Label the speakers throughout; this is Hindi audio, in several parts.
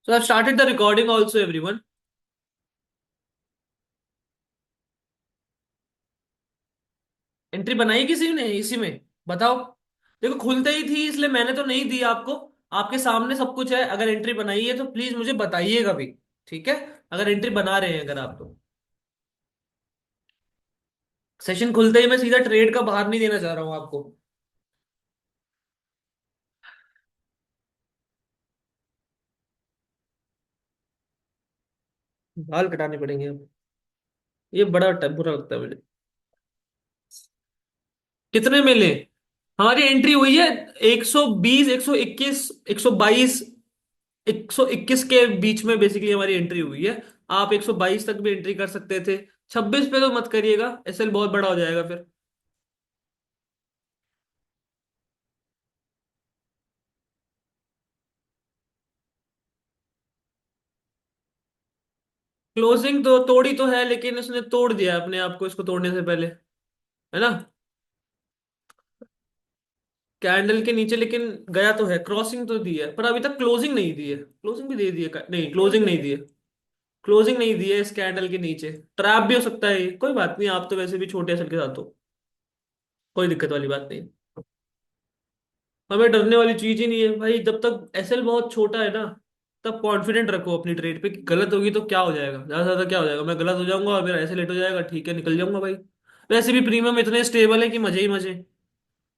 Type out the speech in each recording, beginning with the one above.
Speaker 1: So I've started the recording also, everyone. Entry बनाई किसी ने इसी में? बताओ। देखो खुलते ही थी इसलिए मैंने तो नहीं दी आपको। आपके सामने सब कुछ है, अगर एंट्री बनाई है तो प्लीज मुझे बताइएगा भी। ठीक है। अगर एंट्री बना रहे हैं अगर आप तो। सेशन खुलते ही मैं सीधा ट्रेड का बाहर नहीं देना चाह रहा हूं आपको। बाल कटाने पड़ेंगे अब। ये बड़ा बुरा लगता है मुझे। कितने में ले? हमारी एंट्री हुई है 120, 121, 122, 121 के बीच में बेसिकली हमारी एंट्री हुई है। आप 122 तक भी एंट्री कर सकते थे। 26 पे तो मत करिएगा, एसएल बहुत बड़ा हो जाएगा फिर। क्लोजिंग तो तोड़ी तो है, लेकिन उसने तोड़ दिया अपने आप को इसको तोड़ने से पहले। है ना? कैंडल के नीचे लेकिन गया तो है, क्रॉसिंग तो दी है पर अभी तक क्लोजिंग नहीं दी है। क्लोजिंग भी दे दी है नहीं, क्लोजिंग नहीं दी है। क्लोजिंग नहीं दी है इस कैंडल के नीचे। ट्रैप भी हो सकता है ये, कोई बात नहीं, आप तो वैसे भी छोटे एसएल के साथ हो। कोई दिक्कत वाली बात नहीं। हमें डरने वाली चीज ही नहीं है भाई, जब तक एसएल बहुत छोटा है ना। तब कॉन्फिडेंट रखो अपनी ट्रेड पे कि गलत होगी तो क्या हो जाएगा, ज्यादा से ज्यादा क्या हो जाएगा, मैं गलत हो जाऊंगा और मेरा एसएल लेट हो जाएगा, ठीक है निकल जाऊंगा भाई। वैसे भी प्रीमियम इतने स्टेबल है कि मजे ही मजे।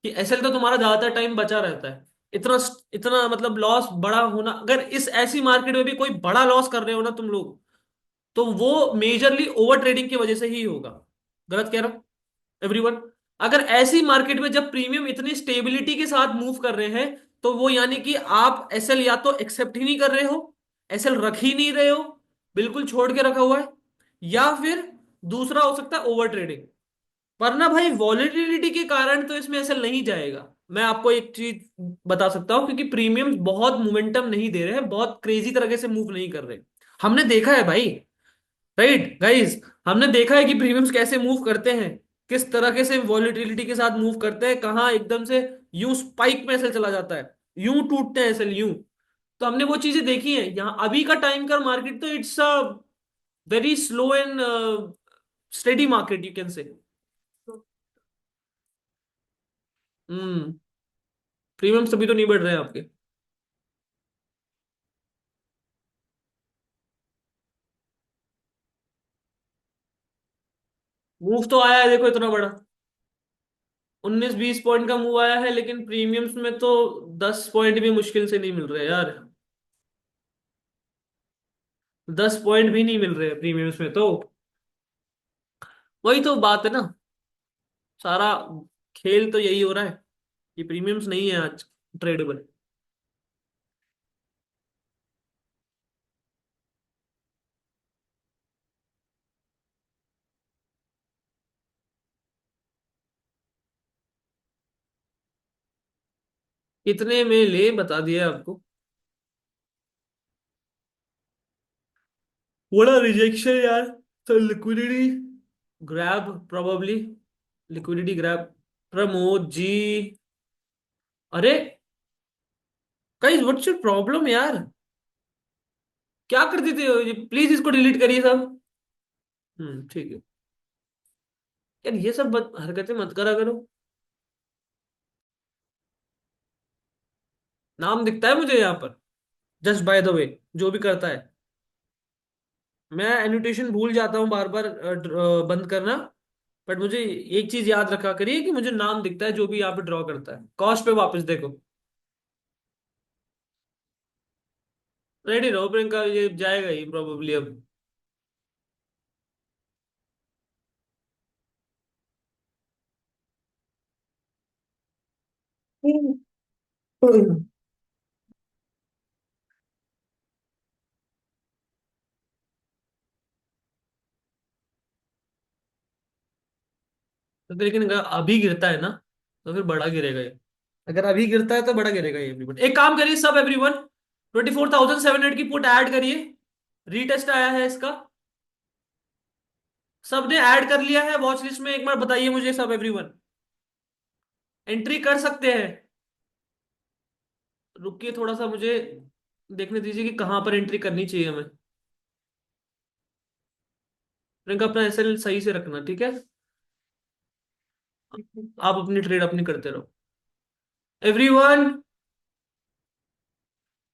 Speaker 1: कि एसएल तो तुम्हारा ज्यादातर टाइम बचा रहता है। इतना इतना मतलब लॉस बड़ा होना, अगर इस ऐसी मार्केट में भी कोई बड़ा लॉस कर रहे हो ना तुम लोग, तो वो मेजरली ओवर ट्रेडिंग की वजह से ही होगा। गलत कह रहा हूं एवरीवन? अगर ऐसी मार्केट में जब प्रीमियम इतनी स्टेबिलिटी के साथ मूव कर रहे हैं, तो वो यानी कि आप एसएल या तो एक्सेप्ट ही नहीं कर रहे हो, एसएल रख ही नहीं रहे हो, बिल्कुल छोड़ के रखा हुआ है, या फिर दूसरा हो सकता है ओवर ट्रेडिंग। वरना भाई वॉलेटिलिटी के कारण तो इसमें एसएल नहीं जाएगा। मैं आपको एक चीज बता सकता हूं, क्योंकि प्रीमियम्स बहुत मोमेंटम नहीं दे रहे हैं, बहुत क्रेजी तरीके से मूव नहीं कर रहे। हमने देखा है भाई। Right guys. हमने देखा है कि प्रीमियम्स कैसे मूव करते हैं, किस तरह से वॉलेटिलिटी के साथ मूव करते हैं, कहाँ एकदम से यूं स्पाइक में ऐसे चला जाता है, यूं टूटते हैं ऐसे यूं। तो हमने वो चीजें देखी हैं। यहाँ अभी का टाइम का मार्केट तो it's a very slow and steady market you can say. Hmm. Premiums अभी तो नहीं बढ़ रहे हैं आपके। मूव तो आया है देखो इतना बड़ा। 19-20 पॉइंट का मूव आया है, लेकिन प्रीमियम्स में तो 10 पॉइंट भी मुश्किल से नहीं मिल रहे यार। 10 पॉइंट भी नहीं मिल रहे प्रीमियम्स में तो। वही तो बात है ना। सारा खेल तो यही हो रहा है कि प्रीमियम्स नहीं है आज ट्रेडेबल। कितने में ले बता दिया आपको। बड़ा रिजेक्शन यार। तो liquidity grab probably. Liquidity grab. Pramod ji. अरे गाइस व्हाट्स योर प्रॉब्लम यार? क्या कर देते हो, प्लीज इसको डिलीट करिए सब। ठीक है। यार ये सब हरकतें मत करा करो। नाम दिखता है मुझे यहाँ पर। Just by the way. जो भी करता है। मैं एनोटेशन भूल जाता हूँ बार बार बंद करना। बट मुझे एक चीज याद रखा करिए कि मुझे नाम दिखता है जो भी यहाँ पे ड्रॉ करता है, कॉस्ट पे वापस देखो। रेडी रहो प्रियंका, ये जाएगा ही प्रोबेबली अब। तो लेकिन अगर अभी गिरता है ना, तो फिर बड़ा गिरेगा ये। अगर अभी गिरता है तो बड़ा गिरेगा ये एवरीवन। एक काम करिए सब एवरीवन, 24,700 की पुट ऐड करिए। रीटेस्ट आया है इसका। सबने ऐड कर लिया है वॉच लिस्ट में, एक बार बताइए मुझे सब एवरीवन। एंट्री कर सकते हैं। रुकिए थोड़ा सा मुझे देखने दीजिए कि कहाँ पर एंट्री करनी चाहिए हमें। प्रियंका अपना एसएल सही से रखना, ठीक है। आप अपनी ट्रेड अपनी करते रहो। एवरीवन,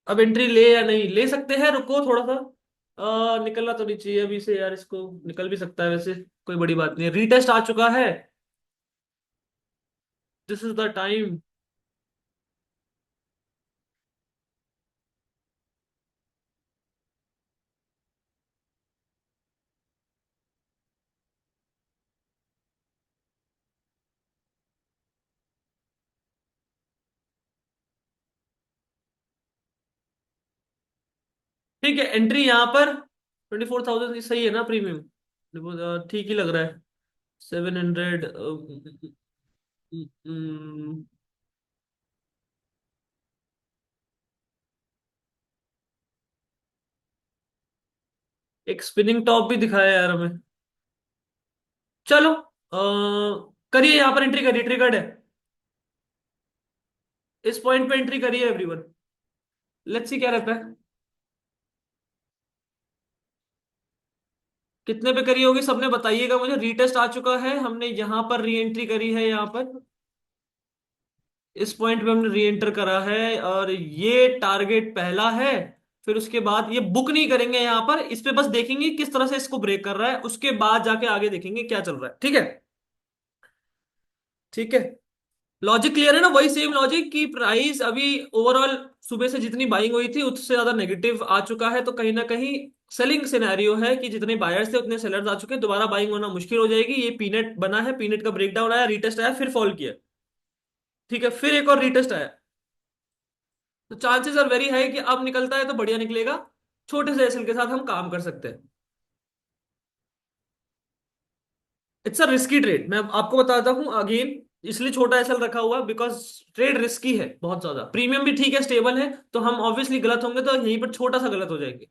Speaker 1: अब एंट्री ले या नहीं ले सकते हैं, रुको थोड़ा सा। निकलना तो नहीं चाहिए अभी से यार, इसको निकल भी सकता है वैसे। कोई बड़ी बात नहीं है, रीटेस्ट आ चुका है। This is the time. ठीक है, एंट्री यहाँ पर 24,000 सही है ना प्रीमियम? ठीक ही लग रहा है। 700। एक स्पिनिंग टॉप भी दिखाया यार हमें। चलो करिए, यहाँ पर एंट्री करिए, ट्रिगर्ड है। इस पॉइंट पे एंट्री करिए एवरीवन। लेट्स सी क्या रहता है। कितने पे करी होगी सबने बताइएगा मुझे। रीटेस्ट आ चुका है, हमने यहां पर री एंट्री करी है यहाँ पर। इस पॉइंट पे हमने री एंटर करा है, और ये टारगेट पहला है। फिर उसके बाद ये बुक नहीं करेंगे यहाँ पर, इस पे बस देखेंगे किस तरह से इसको ब्रेक कर रहा है, उसके बाद जाके आगे देखेंगे क्या चल रहा है, ठीक है। ठीक है, लॉजिक क्लियर है ना? वही सेम लॉजिक की प्राइस अभी ओवरऑल सुबह से जितनी बाइंग हुई थी उससे ज्यादा नेगेटिव आ चुका है, तो कहीं ना कहीं सेलिंग सिनेरियो है कि जितने बायर्स थे उतने सेलर्स आ चुके हैं, दोबारा बाइंग होना मुश्किल हो जाएगी। ये पीनट बना है, पीनट का ब्रेकडाउन आया, रीटेस्ट आया, फिर फॉल किया। ठीक है, फिर एक और रीटेस्ट आया। तो चांसेस आर वेरी हाई कि अब निकलता है तो बढ़िया निकलेगा। छोटे से एसएल के साथ हम काम कर सकते हैं। इट्स अ रिस्की ट्रेड, मैं आपको बताता हूँ अगेन। इसलिए छोटा एसएल रखा हुआ बिकॉज ट्रेड रिस्की है बहुत ज्यादा। प्रीमियम भी ठीक है, स्टेबल है, तो हम ऑब्वियसली गलत होंगे तो यहीं पर छोटा सा गलत हो जाएंगे।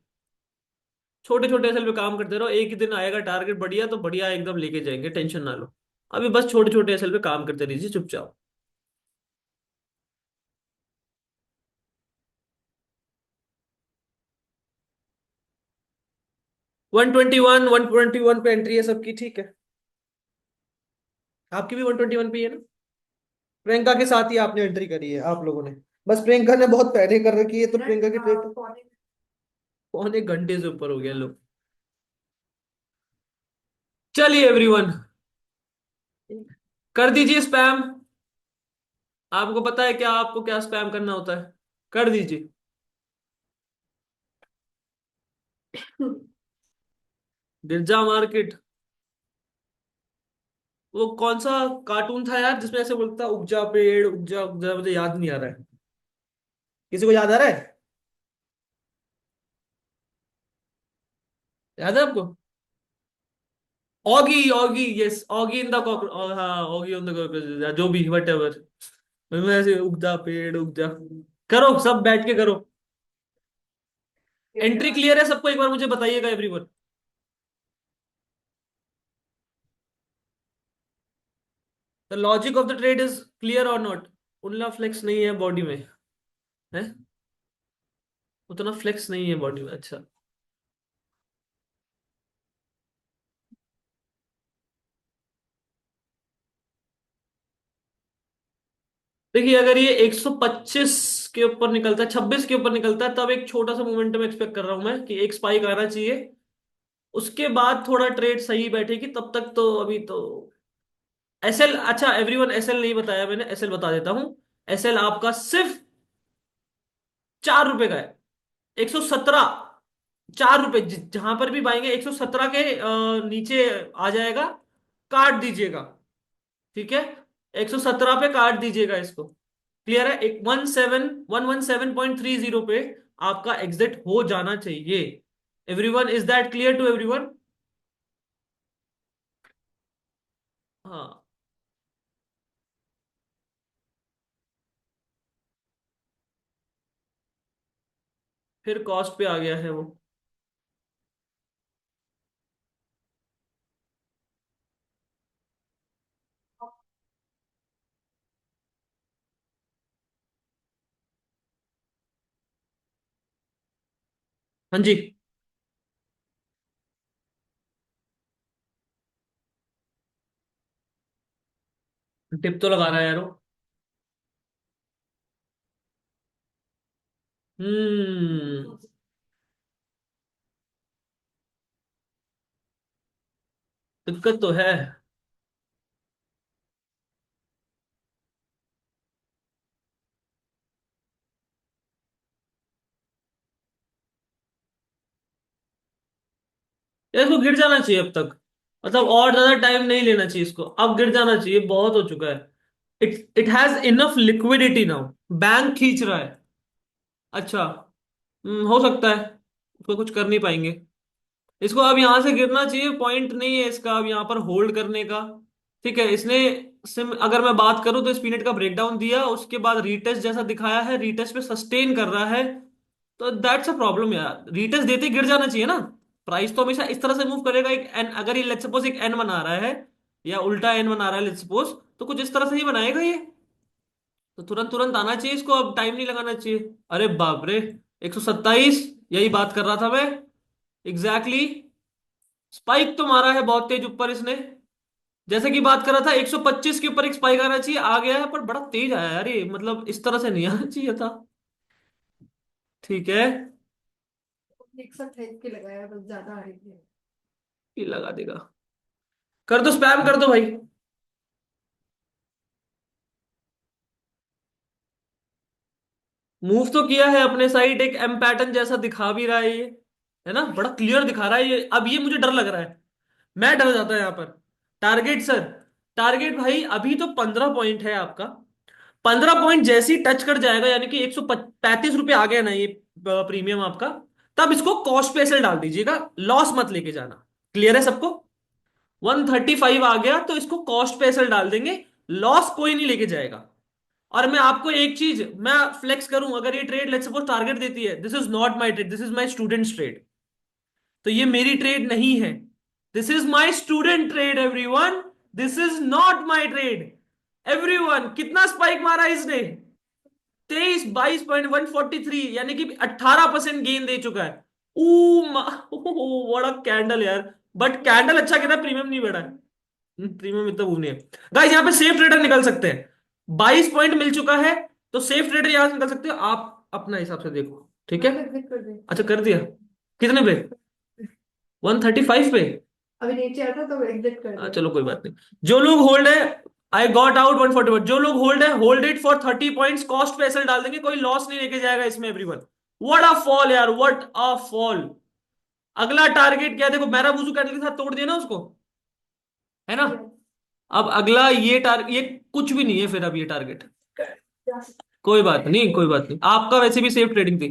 Speaker 1: छोटे छोटे एसएल पे काम करते रहो, एक ही दिन आएगा टारगेट बढ़िया तो बढ़िया एकदम लेके जाएंगे, टेंशन ना लो। अभी बस छोटे छोटे एसएल पे काम करते रहिए चुपचाप। 121, 121 पे एंट्री है सबकी, ठीक है। आपकी भी 121 पे ही है ना? प्रियंका के साथ ही आपने एंट्री करी है आप लोगों ने। बस प्रियंका ने बहुत पहले कर रखी है, तो प्रियंका की ट्रेड पौने घंटे से ऊपर हो गया लोग। चलिए एवरीवन, कर दीजिए स्पैम। आपको पता है क्या, आपको क्या स्पैम करना होता है? कर दीजिए। गिरजा मार्केट। वो कौन सा कार्टून था यार जिसमें ऐसे बोलता उपजा पेड़ उपजा उपजा, मुझे याद नहीं आ रहा है। किसी को याद आ रहा है? याद है आपको? Oggy, Oggy, yes, Oggy in the cockroach, हाँ ऑगी ऑन द कॉकरोच, जो भी वट एवर। उसमें ऐसे उगजा पेड़ उगजा। करो सब बैठ के करो। एंट्री क्लियर है सबको? एक बार मुझे बताइएगा everyone. The logic of the trade is clear और नॉट? उतना फ्लेक्स नहीं है बॉडी में? है? उतना फ्लेक्स नहीं है बॉडी में, अच्छा। देखिए अगर ये 125 के ऊपर निकलता है, 26 के ऊपर निकलता है, तब एक छोटा सा मोमेंटम एक्सपेक्ट कर रहा हूं मैं कि एक स्पाइक आना चाहिए। उसके बाद थोड़ा ट्रेड सही बैठेगी, तब तक तो अभी तो। एसएल, अच्छा एवरीवन, एसएल नहीं बताया मैंने, एसएल बता देता हूं। एसएल आपका सिर्फ 4 रुपए का है। 117। 4 रुपए जहां पर भी पाएंगे 117 के नीचे आ जाएगा। काट दीजिएगा, ठीक है। 117 पे काट दीजिएगा इसको। क्लियर है? एक 117.30 पे आपका एग्जिट हो जाना चाहिए। Everyone, is that clear to everyone? हाँ। फिर कॉस्ट पे आ गया है वो। हाँ जी। टिप तो लगा रहा है यार वो। हम्म। दिक्कत तो है। यार इसको गिर जाना चाहिए अब तक। मतलब और ज्यादा टाइम नहीं लेना चाहिए इसको, अब गिर जाना चाहिए, बहुत हो चुका है। It has enough liquidity now. Bank खींच रहा है। अच्छा। हो सकता है। उसको कुछ कर नहीं पाएंगे। इसको अब यहां से गिरना चाहिए, पॉइंट नहीं है इसका अब यहां पर होल्ड करने का। ठीक है इसने अगर मैं बात करूं तो इस पीरियड का ब्रेकडाउन दिया, उसके बाद रीटेस्ट जैसा दिखाया है, रीटेस्ट पे सस्टेन कर रहा है। तो दैट्स अ प्रॉब्लम यार, रीटेस्ट देते ही गिर जाना चाहिए ना। प्राइस तो हमेशा इस तरह से मूव करेगा, एक एन, अगर ये लेट्स सपोज एक एन बना रहा है या उल्टा एन बना रहा है लेट्स सपोज, तो कुछ इस तरह से ही बनाएगा ये। तो तुरंत तुरंत आना चाहिए इसको, अब टाइम नहीं लगाना चाहिए। अरे बाप रे, 127, यही बात कर रहा था मैं। एग्जैक्टली exactly, स्पाइक तो मारा है बहुत तेज ऊपर इसने। जैसे कि बात कर रहा था 125 के ऊपर एक स्पाइक आना चाहिए, आ गया है पर बड़ा तेज आया यार ये, मतलब इस तरह से नहीं आना चाहिए था। ठीक है।
Speaker 2: 128 के लगाया, बस ज्यादा आ रही थी।
Speaker 1: ये लगा देगा। कर दो स्पैम कर दो भाई। मूव तो किया है अपने साइड, एक एम पैटर्न जैसा दिखा भी रहा है ये। है ना, बड़ा क्लियर दिखा रहा है ये, अब ये मुझे डर लग रहा है। मैं डर जाता है यहाँ पर। Target sir. टारगेट भाई अभी तो 15 पॉइंट है आपका। 15 पॉइंट जैसे ही टच कर जाएगा, यानी कि 135 रुपये आ गया ना ये प्रीमियम आपका, तब इसको कॉस्ट पे सेल डाल दीजिएगा, लॉस मत लेके जाना। क्लियर है सबको? 135 आ गया तो इसको कॉस्ट पे सेल डाल देंगे, लॉस कोई नहीं लेके जाएगा। और मैं आपको एक चीज मैं फ्लेक्स करूं, अगर ये ट्रेड लेट्स सपोज टारगेट देती है, this is not my trade, this is my students trade. तो ये मेरी ट्रेड नहीं है। This is my student trade everyone. This is not my trade. Everyone कितना स्पाइक मारा इसने? 23, 22.143, यानी कि 18% गेन दे चुका है। ओ बड़ा कैंडल यार। बट कैंडल अच्छा गिरा, प्रीमियम नहीं बढ़ा है। प्रीमियम इतना वो नहीं है। गाइस यहाँ पे सेफ ट्रेडर निकल सकते हैं, 22 पॉइंट मिल चुका है। तो सेफ ट्रेडर यहां से निकल सकते हो आप, अपना हिसाब से देखो ठीक है।
Speaker 2: हाँ, एग्जिट कर दे।
Speaker 1: अच्छा कर दिया। कितने पे? 135 पे?
Speaker 2: अभी नीचे आता तो एग्जिट कर दे।
Speaker 1: चलो कोई बात नहीं। जो लोग होल्ड है, आई गॉट आउट 141। जो लोग होल्ड है, hold it for 30 points, cost पे एसएल डाल देंगे, कोई लॉस नहीं लेके जाएगा इसमें एवरीवन। व्हाट अ फॉल यार, व्हाट अ फॉल। अगला टारगेट क्या है? देखो मैरा बुजू कैंडल के साथ तोड़ दिया ना उसको, है ना।
Speaker 2: यस।
Speaker 1: अब अगला ये टारगेट, ये कुछ भी नहीं है फिर अब ये टारगेट। कोई बात नहीं, कोई बात नहीं, आपका वैसे भी सेफ ट्रेडिंग थी।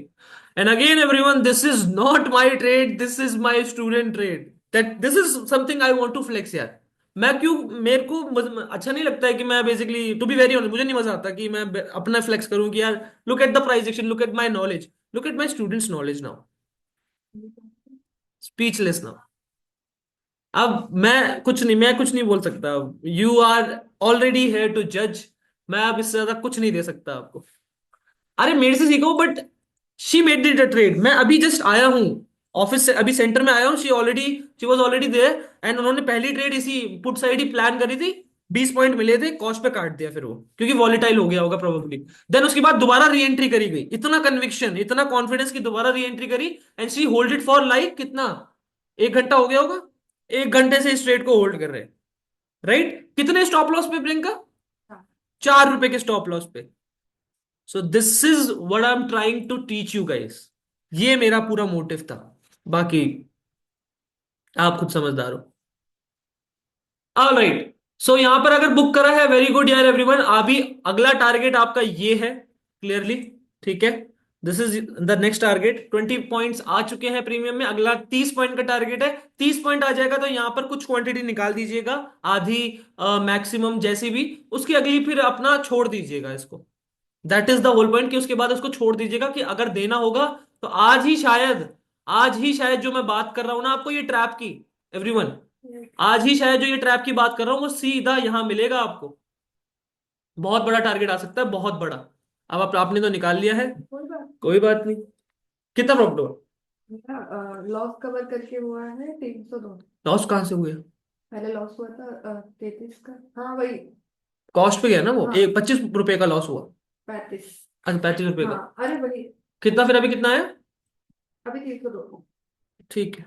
Speaker 1: And again everyone, this is not my trade, this is my student trade. That this is something I want to flex यार। मैं क्यों, मेरे को अच्छा नहीं लगता है कि मैं basically to be very honest, मुझे नहीं मजा आता कि मैं अपना फ्लेक्स करूं कि यार look at the price action, look at my knowledge, look at my students knowledge now. Speechless now. अब मैं कुछ नहीं बोल सकता। You are already here to जज। मैं अब इससे ज्यादा कुछ नहीं दे सकता आपको। अरे मेरे से सीखो, but she made the trade, मैं अभी जस्ट आया हूँ ऑफिस से, अभी सेंटर में आया हूँ, she was already there. And उन्होंने पहली ट्रेड इसी पुट साइड ही प्लान करी थी। 20 पॉइंट मिले थे, कॉस्ट पे काट दिया फिर वो, क्योंकि वॉलेटाइल हो गया होगा प्रोबेबली। देन उसके बाद दोबारा री एंट्री करी गई, इतना कन्विक्शन, इतना कॉन्फिडेंस की दोबारा री एंट्री करी। And she hold it for like कितना, 1 घंटा हो गया होगा। 1 घंटे से इस ट्रेड को होल्ड कर रहे हैं। राइट, कितने स्टॉप लॉस पे प्रियंका? 4 रुपए के स्टॉप लॉस पे। So this is what I am trying to teach you guys. ये मेरा पूरा मोटिव था। बाकी आप खुद समझदार हो। All right. सो यहां पर अगर बुक करा है, वेरी गुड यार एवरीवन। अभी अगला टारगेट आपका ये है, क्लियरली। ठीक है, this is the next target. 20 points आ चुके हैं प्रीमियम में, अगला 30 पॉइंट का टारगेट है। 30 पॉइंट आ जाएगा तो यहां पर कुछ क्वांटिटी निकाल दीजिएगा, आधी मैक्सिमम जैसी भी, उसकी अगली फिर अपना छोड़ दीजिएगा इसको। That is the whole point, कि उसके बाद उसको छोड़ दीजिएगा, कि अगर देना होगा तो आज ही शायद जो मैं बात कर रहा हूं ना आपको ये ट्रैप की, एवरीवन, आज ही शायद जो ये ट्रैप की बात कर रहा हूं वो सीधा यहां मिलेगा आपको। बहुत बड़ा टारगेट आ सकता है, बहुत बड़ा। अब आपने तो निकाल लिया है,
Speaker 2: कोई बात।
Speaker 1: कोई बात नहीं। कितना प्रॉफिट हुआ?
Speaker 2: लॉस कवर करके हुआ है 302।
Speaker 1: लॉस कहाँ से हुए?
Speaker 2: पहले लॉस हुआ था 33 का। हाँ वही।
Speaker 1: कॉस्ट पे गया ना वो,
Speaker 2: हाँ
Speaker 1: एक 25 रुपए का लॉस हुआ।
Speaker 2: 35।
Speaker 1: अच्छा, 35 रुपए का।
Speaker 2: हाँ अरे वही।
Speaker 1: कितना फिर, अभी कितना है?
Speaker 2: अभी 302।
Speaker 1: ठीक है।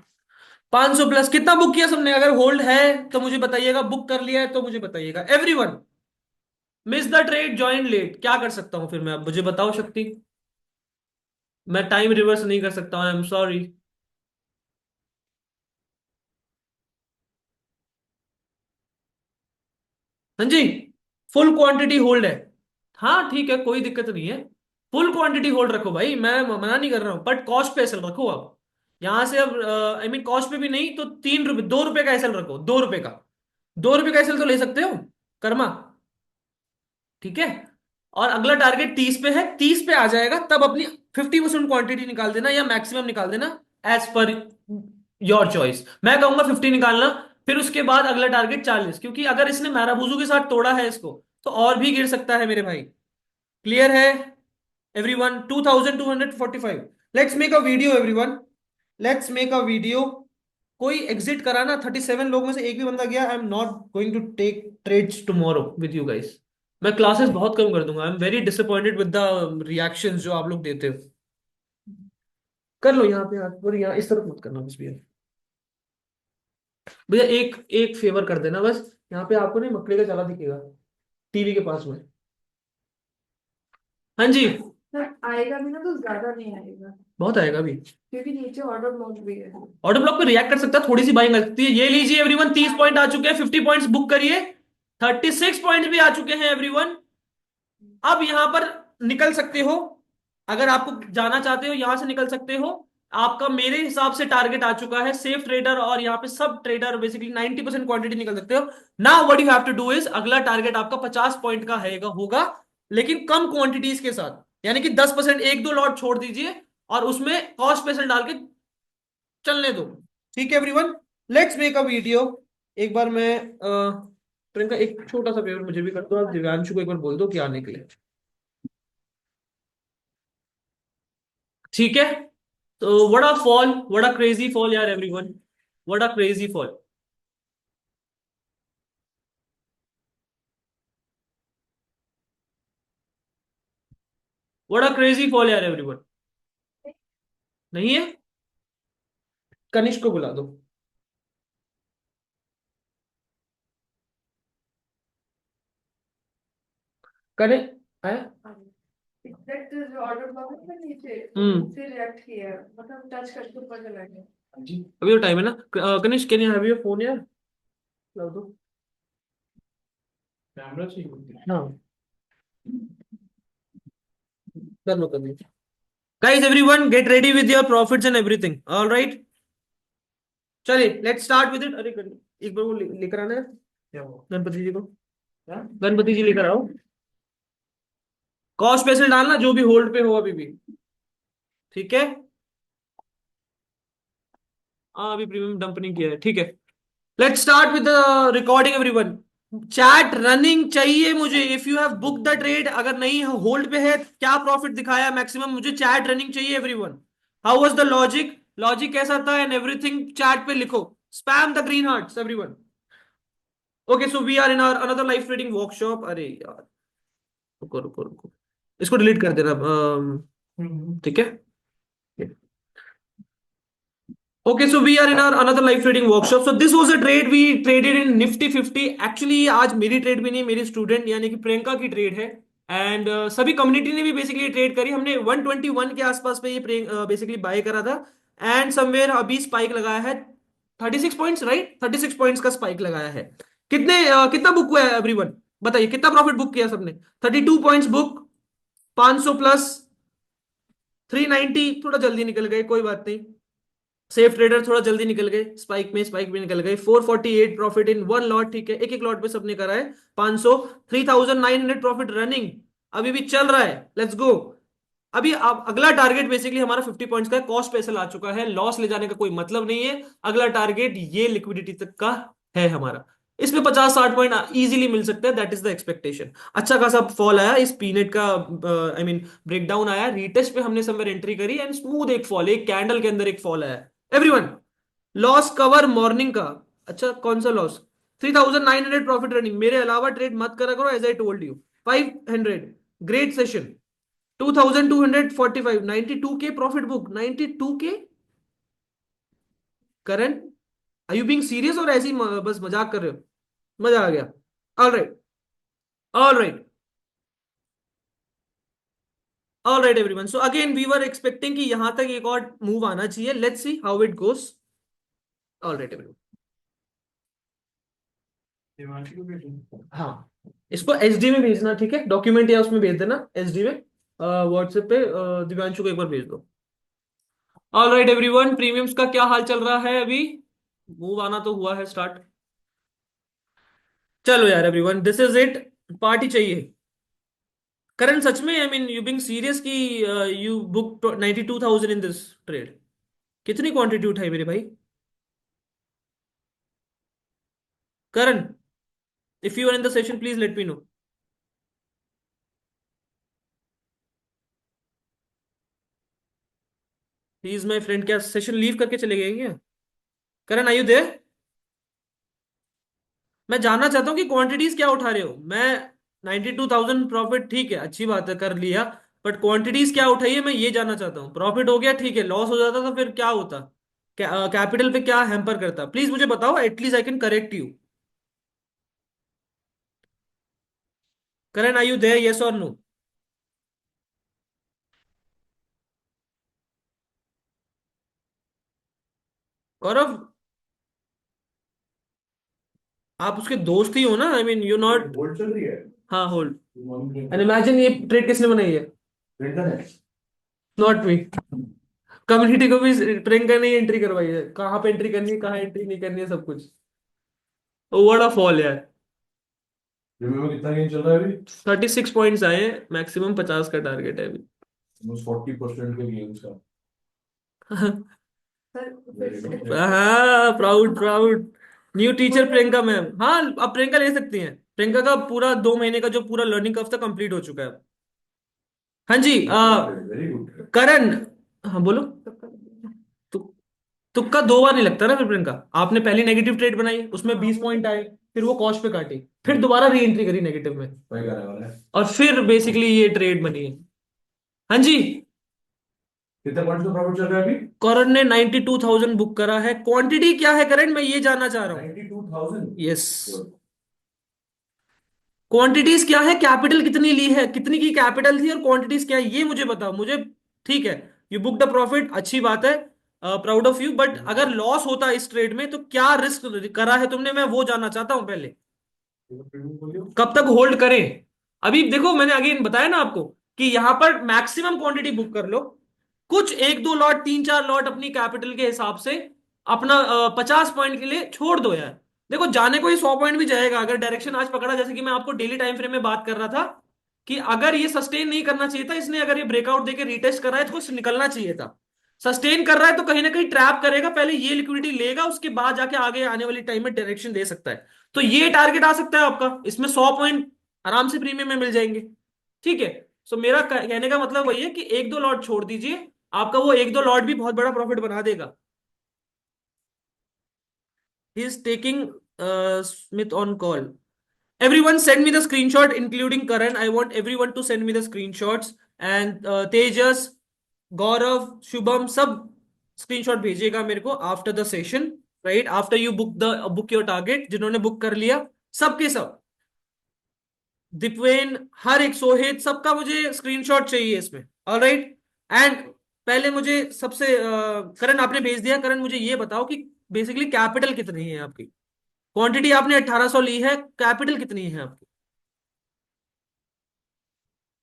Speaker 1: 500 प्लस कितना बुक किया सबने? अगर होल्ड है तो मुझे बताइएगा, बुक कर लिया है तो मुझे बताइएगा। Everyone, miss the trade, join late, क्या कर सकता हूं फिर मैं? अब मुझे बताओ शक्ति। मैं टाइम रिवर्स नहीं कर सकता, आई एम सॉरी। हाँ जी। फुल क्वांटिटी होल्ड है। हाँ ठीक है, कोई दिक्कत नहीं है। फुल क्वांटिटी होल्ड रखो भाई, मैं मना नहीं कर रहा हूं, बट कॉस्ट पे एसएल रखो अब। यहां से अब आई मीन कॉस्ट पे भी नहीं तो 3 रुपए, 2 रुपए का एसएल रखो, 2 रुपए का। 2 रुपए का एसएल तो ले सकते हो, कर्मा। ठीक है। और अगला टारगेट 30 पे है, 30 पे आ जाएगा तब अपनी 50% क्वांटिटी निकाल देना या मैक्सिमम निकाल देना, एज पर योर चॉइस। मैं कहूंगा 50 निकालना। फिर उसके बाद अगला टारगेट 40, क्योंकि अगर इसने मैराबूजू के साथ तोड़ा है इसको तो और भी गिर सकता है मेरे भाई। क्लियर है everyone? 2245। Let's make a video everyone, let's make a video. कोई एग्जिट कराना, 37 लोग में से एक भी बंदा गया, I am not going to take trades tomorrow with you guys. मैं क्लासेस बहुत कम कर दूंगा, I am very disappointed with the reactions जो आप लोग देते हो। कर लो यहाँ पे हाथ, और यहाँ इस तरफ मत करना बस भैया। भैया एक एक फेवर कर देना बस, यहाँ पे आपको नहीं मकड़ी का जाला दिखेगा टीवी के पास में। हाँ जी।
Speaker 2: सर आएगा भी ना तो ज्यादा नहीं आएगा,
Speaker 1: बहुत आएगा अभी।
Speaker 2: क्योंकि नीचे ऑर्डर ब्लॉक भी है।
Speaker 1: ऑटो ब्लॉक पे रिएक्ट कर सकता है, थोड़ी सी बाइंग आ सकती है। ये लीजिए एवरीवन, 30 पॉइंट आ चुके हैं, 50 पॉइंट्स बुक करिए। 36 पॉइंट भी आ चुके हैं एवरीवन। अब यहां पर निकल सकते हो, अगर आपको जाना चाहते हो यहां से निकल सकते हो। आपका मेरे हिसाब से टारगेट आ चुका है सेफ ट्रेडर, और यहाँ पे सब ट्रेडर बेसिकली 90% क्वांटिटी निकल सकते हो। Now what you have to do is, अगला टारगेट आपका 50 पॉइंट का है होगा, लेकिन कम क्वांटिटीज के साथ। यानी कि 10%, एक दो लॉट छोड़ दीजिए और उसमें कॉस्ट पेसल डाल के चलने दो। ठीक है everyone, let's make a video. एक बार मैं प्रियंका एक छोटा सा फेवर मुझे भी कर दो, आप दिव्यांशु को एक बार बोल दो कि आने के लिए। ठीक है। तो what a fall, what a crazy fall यार everyone, what a crazy fall. What a crazy fall यार एवरीवन। नहीं है? कनिष्क को बुला दो। कने है।
Speaker 2: एग्जैक्ट जो ऑर्डर ब्लॉक है ना नीचे,
Speaker 1: हम्म।
Speaker 2: उससे रिएक्ट किया है, मतलब टच करके ऊपर चला गया।
Speaker 1: जी अभी तो टाइम है ना। Kanishk can you have your phone यार, ला दो। कैमरा चाहिए हाँ, कर लो कर लो। Guys everyone get ready with your profits and everything, alright. चलिए लेट्स स्टार्ट विद इट। अरे एक बार वो लेकर आना है क्या, वो गणपति जी को। क्या? गणपति जी लेकर आओ। कॉस्ट स्पेशल डालना जो भी होल्ड पे हो अभी भी। ठीक है। हाँ अभी प्रीमियम डंप नहीं किया है, ठीक है। Let's start with the recording everyone. Chat running चाहिए मुझे, if you have book the trade, अगर नहीं होल्ड पे है क्या प्रॉफिट दिखाया मैक्सिमम, मुझे चैट रनिंग चाहिए everyone. How was the logic, logic कैसा था एंड एवरीथिंग चैट पे लिखो। Spam the green hearts everyone. Okay so we are in our another live trading workshop. अरे यार, रुको रुको रुको, इसको डिलीट कर देना। ठीक है। Okay, so we are in our another live trading workshop. So this was a trade we traded in Nifty 50. Actually आज मेरी ट्रेड भी नहीं, मेरी स्टूडेंट यानी कि प्रियंका की ट्रेड है। एंड सभी कम्युनिटी ने भी बेसिकली ट्रेड करी। हमने 121 के आसपास पे ये बेसिकली बाय करा था। एंड समवेयर अभी स्पाइक लगाया है 36 पॉइंट्स, राइट? 36 पॉइंट्स का स्पाइक लगाया है। कितना बुक हुआ है एवरीवन? बताइए कितना प्रॉफिट बुक किया सबने? 32 पॉइंट्स बुक, 500 प्लस, 390 थोड़ा जल्दी निकल गए, कोई बात नहीं। सेफ ट्रेडर थोड़ा जल्दी निकल गए, स्पाइक में स्पाइक भी निकल गए। 448 प्रॉफिट इन वन लॉट, ठीक है, एक एक लॉट पे सबने करा है 500। 3900 प्रॉफिट रनिंग, अभी भी चल रहा है, लेट्स गो। अभी अब अगला टारगेट बेसिकली हमारा 50 पॉइंट्स का है, कॉस्ट पैसा आ चुका है, लॉस ले जाने का कोई मतलब नहीं है। अगला टारगेट ये लिक्विडिटी तक का है हमारा। इसमें 50-60 पॉइंट इजीली मिल सकते हैं, दैट इज द एक्सपेक्टेशन। अच्छा खासा फॉल आया इस पीनेट का, आई मीन ब्रेकडाउन आया, रीटेस्ट पे हमने समवेयर एंट्री करी एंड स्मूथ एक फॉल, एक कैंडल के अंदर एक फॉल आया। एवरीवन, लॉस कवर मॉर्निंग का। अच्छा कौन सा लॉस? 3900 प्रॉफिट रनिंग, मेरे अलावा ट्रेड मत करा करो, as I told you. 500, great session. 2245, 92K profit book, 92K। Karan, are you being serious और ऐसे ही बस मजाक कर रहे हो? मजा आ गया। All right, all right, all right everyone. So again we were expecting कि यहां तक एक और मूव आना चाहिए, let's see how it goes. All right everyone. हाँ, इसको एचडी में भेजना, ठीक है, डॉक्यूमेंट या उसमें भेज देना एचडी में, व्हाट्सएप पे दिव्यांशु को एक बार भेज दो। ऑल राइट एवरीवन, प्रीमियम्स का क्या हाल चल रहा है अभी? मूव आना तो हुआ है स्टार्ट। चलो यार everyone, this is it, party चाहिए। करण सच में, I mean you being serious कि you book 92,000 in this trade? कितनी क्वांटिटी उठाई मेरे भाई? Karan, if you are in the session please let me know. He is my friend, क्या सेशन लीव करके चले गए क्या? Karan, are you there? मैं जानना चाहता हूँ कि क्वांटिटीज क्या उठा रहे हो। मैं 92,000 प्रॉफिट, ठीक है, अच्छी बात है, कर लिया, बट क्वांटिटीज क्या उठाई है मैं ये जानना चाहता हूँ। प्रॉफिट हो गया ठीक है, लॉस हो जाता तो फिर क्या होता? कैपिटल पे क्या हैम्पर करता? प्लीज मुझे बताओ, at least I can correct you. Karan, are you there, yes और नो? गौरव, आप उसके दोस्त ही हो ना, I mean you not.
Speaker 3: Hold चल रही है।
Speaker 1: हाँ होल्ड। एंड इमेजिन ये ट्रेड किसने बनाई है?
Speaker 3: प्रिंटर है।
Speaker 1: Not me. कम्युनिटी को भी प्रियंका ने एंट्री करवाई है, कहाँ पे एंट्री करनी है, कहाँ एंट्री नहीं करनी है, सब कुछ। व्हाट अ फॉल यार।
Speaker 3: रिव्यू में कितना गेन चल रहा है अभी?
Speaker 1: 36 पॉइंट्स आए हैं, मैक्सिमम 50 का टारगेट है अभी।
Speaker 3: 40% के गेन्स का।
Speaker 2: सर फिर से
Speaker 1: हाँ, proud proud. New teacher Priyanka ma'am, हाँ अब प्रियंका ले सकती हैं। प्रियंका का पूरा 2 महीने का जो पूरा लर्निंग कर्व था कंप्लीट हो चुका है। हाँ जी,
Speaker 3: वेरी गुड।
Speaker 1: करण। हाँ बोलो। तु, तुक्का 2 बार नहीं लगता ना फिर प्रियंका। आपने पहली नेगेटिव ट्रेड बनाई, उसमें 20 पॉइंट आए, फिर वो कॉस्ट पे काटी, फिर दोबारा री एंट्री करी नेगेटिव में,
Speaker 3: वही करने वाला है।
Speaker 1: और फिर बेसिकली ये ट्रेड बनी है। हाँ जी।
Speaker 3: कितने पॉइंट्स का प्रॉफिट चल रहा है अभी?
Speaker 1: करण ने 92,000 बुक करा है। क्वांटिटी क्या है करण, मैं ये जानना चाह रहा हूँ।
Speaker 3: 92,000।
Speaker 1: यस। क्वांटिटीज क्या है, कैपिटल कितनी ली है, कितनी की कैपिटल थी, और क्वांटिटीज क्या है ये मुझे बताओ मुझे। ठीक है, यू बुक द प्रॉफिट, अच्छी बात है, प्राउड ऑफ यू, बट अगर लॉस होता इस ट्रेड में तो क्या रिस्क करा है तुमने, मैं वो जानना चाहता हूं पहले। कब तक होल्ड करें? अभी देखो, मैंने अगेन बताया ना आपको कि यहां पर मैक्सिमम क्वांटिटी बुक कर लो, कुछ एक दो लॉट, तीन चार लॉट अपनी कैपिटल के हिसाब से, अपना 50 पॉइंट के लिए छोड़ दो यार। देखो जाने को ही 100 पॉइंट भी जाएगा, अगर डायरेक्शन आज पकड़ा, जैसे कि मैं आपको डेली टाइम फ्रेम में बात कर रहा था कि अगर ये सस्टेन नहीं करना चाहिए था इसने, अगर ये ब्रेकआउट देके रीटेस्ट कर रहा है तो कुछ निकलना चाहिए था। सस्टेन कर रहा है तो कहीं ना कहीं ट्रैप करेगा, पहले ये लिक्विडिटी लेगा, उसके बाद जाके आगे आने वाली टाइम में डायरेक्शन दे सकता है। तो ये टारगेट आ सकता है आपका, इसमें 100 पॉइंट आराम से प्रीमियम में मिल जाएंगे। ठीक है, सो मेरा कहने का मतलब वही है कि एक दो लॉट छोड़ दीजिए, आपका वो एक दो लॉट भी बहुत बड़ा प्रॉफिट बना देगा। He is taking Smith on call. Everyone send me the screenshot, including Karan. I want everyone to send me the screenshots. And Tejas, Gaurav, Shubham, सब screenshot भेजिएगा मेरे को after the session, right? After you book your target, जिन्होंने बुक कर लिया, सबके सब, दीपवेन, हर एक, सोहित, सबका मुझे स्क्रीनशॉट चाहिए इसमें। ऑल राइट, एंड पहले मुझे सबसे करण आपने भेज दिया, करण मुझे ये बताओ कि बेसिकली कैपिटल कितनी है आपकी? क्वांटिटी आपने 1800 ली है, कैपिटल कितनी है आपकी?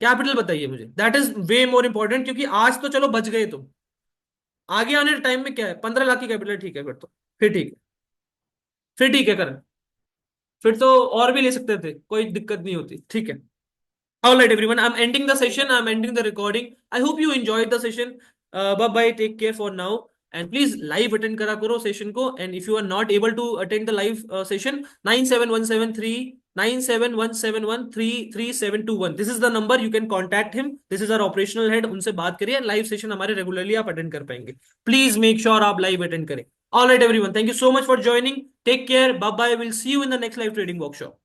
Speaker 1: कैपिटल बताइए मुझे, that is way more important, क्योंकि आज तो चलो बच गए तुम, आगे आने टाइम में क्या है? 15 लाख की कैपिटल, ठीक है फिर तो, फिर ठीक है, फिर ठीक है करण, फिर तो और भी ले सकते थे, कोई दिक्कत नहीं होती, ठीक है। All right, everyone. I'm ending the session. I'm ending the recording. I hope you enjoyed the session. Bye bye. Take care for now. And please live attend करा करो सेशन को. And if you are not able to attend the live session, 9717313721 this is the number, you can contact him. This is our operational head. उनसे बात करिए. लाइव सेशन हमारे रेगुलरली आप अटेंड कर पाएंगे. प्लीज मेक श्योर आप लाइव अटेंड करें. All right everyone, thank you so much for joining. Take care. Bye bye. Will C you in the next live trading workshop.